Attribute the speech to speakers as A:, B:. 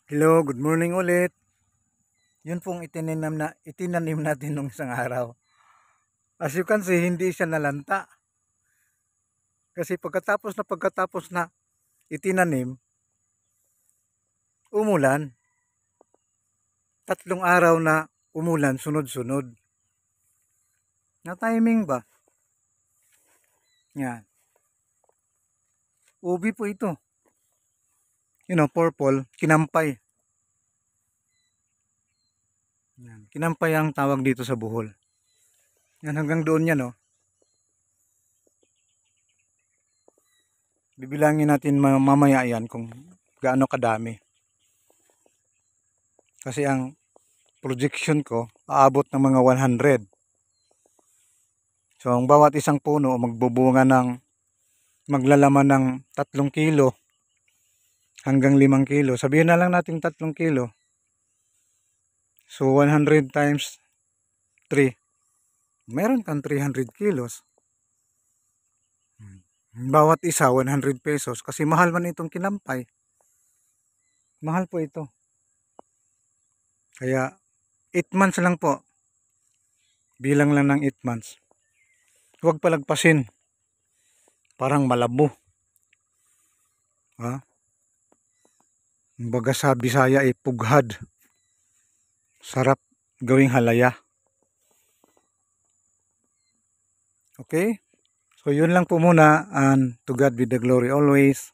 A: Hello, good morning ulit. Yun pong itinanim natin nung isang araw. As you can see, hindi siya nalanta. Kasi pagkatapos na itinanim, umulan. 3 araw na umulan, sunod-sunod. Na timing ba? Yan. Ubi po ito. Purple, kinampay. Yan. Kinampay ang tawag dito sa Bohol. Yan, hanggang doon yan, oh. Bibilangin natin mamaya yan kung gaano kadami. Kasi ang projection ko, aabot ng mga 100. So, ang bawat isang puno maglalaman ng 3 kilo hanggang 5 kilo. Sabihin na lang natin 3 kilo. So, 100 times 3. Meron kang 300 kilos. Bawat isa, 100 pesos. Kasi mahal man itong kinampay. Mahal po ito. Kaya, 8 months lang po. Bilang lang ng 8 months. Huwag palagpasin. Parang malabo. Ha? Baga sa Bisaya ay pughad. Sarap gawing halaya. Okay? So yun lang po muna, and to God be the glory always.